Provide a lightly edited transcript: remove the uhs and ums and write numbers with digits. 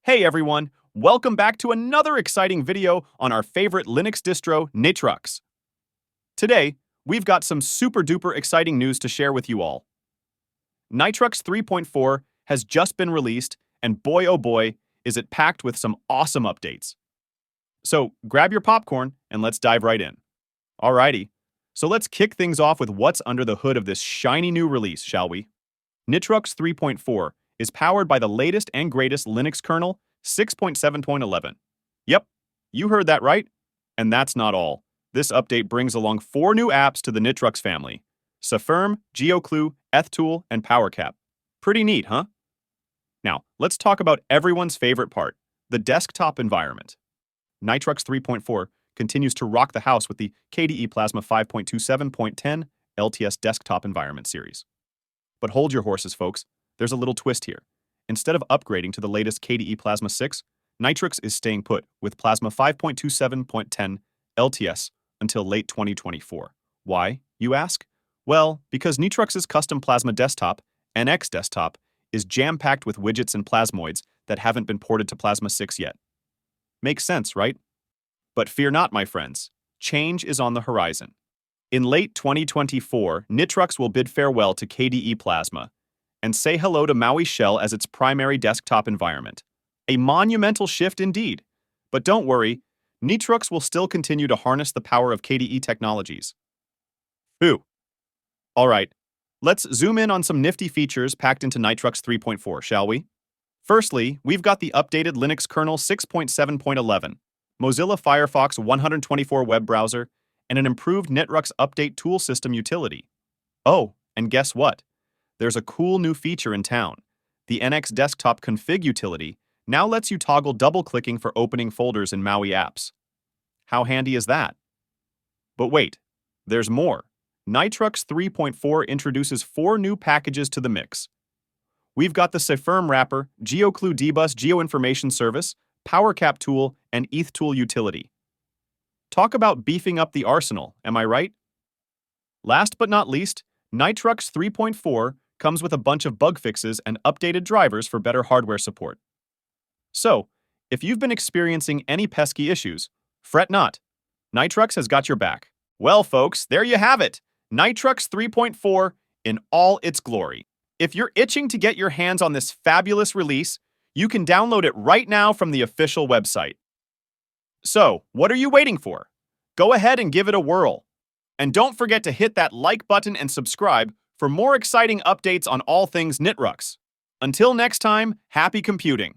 Hey everyone, welcome back to another exciting video on our favorite Linux distro, Nitrux. Today, we've got some super duper exciting news to share with you all. Nitrux 3.4 has just been released, and boy oh boy, is it packed with some awesome updates. So grab your popcorn and let's dive right in. Alrighty, so let's kick things off with what's under the hood of this shiny new release, shall we? Nitrux 3.4 is powered by the latest and greatest Linux kernel, 6.7.11. Yep, you heard that right. And that's not all. This update brings along 4 new apps to the Nitrux family: saferm, GeoClue, Ethtool, and Powercap. Pretty neat, huh? Now, let's talk about everyone's favorite part, the desktop environment. Nitrux 3.4 continues to rock the house with the KDE Plasma 5.27.10 LTS desktop environment series. But hold your horses, folks. There's a little twist here. Instead of upgrading to the latest KDE Plasma 6, Nitrux is staying put with Plasma 5.27.10 LTS until late 2024. Why, you ask? Well, because Nitrux's custom Plasma desktop, NX Desktop, is jam-packed with widgets and plasmoids that haven't been ported to Plasma 6 yet. Makes sense, right? But fear not, my friends. Change is on the horizon. In late 2024, Nitrux will bid farewell to KDE Plasma and say hello to Maui Shell as its primary desktop environment. A monumental shift indeed. But don't worry, Nitrux will still continue to harness the power of KDE technologies. Phew. Alright, let's zoom in on some nifty features packed into Nitrux 3.4, shall we? Firstly, we've got the updated Linux kernel 6.7.11, Mozilla Firefox 124 web browser, and an improved Nitrux Update tool system utility. Oh, and guess what? There's a cool new feature in town. The NX Desktop Config utility now lets you toggle double-clicking for opening folders in Maui apps. How handy is that? But wait, there's more. Nitrux 3.4 introduces 4 new packages to the mix. We've got the saferm wrapper, GeoClue dbus geoinformation service, Powercap tool, and Ethtool utility. Talk about beefing up the arsenal, am I right? Last but not least, Nitrux 3.4 comes with a bunch of bug fixes and updated drivers for better hardware support. So, if you've been experiencing any pesky issues, fret not. Nitrux has got your back. Well, folks, there you have it. Nitrux 3.4 in all its glory. If you're itching to get your hands on this fabulous release, you can download it right now from the official website. So, what are you waiting for? Go ahead and give it a whirl. And don't forget to hit that like button and subscribe for more exciting updates on all things Nitrux. Until next time, happy computing.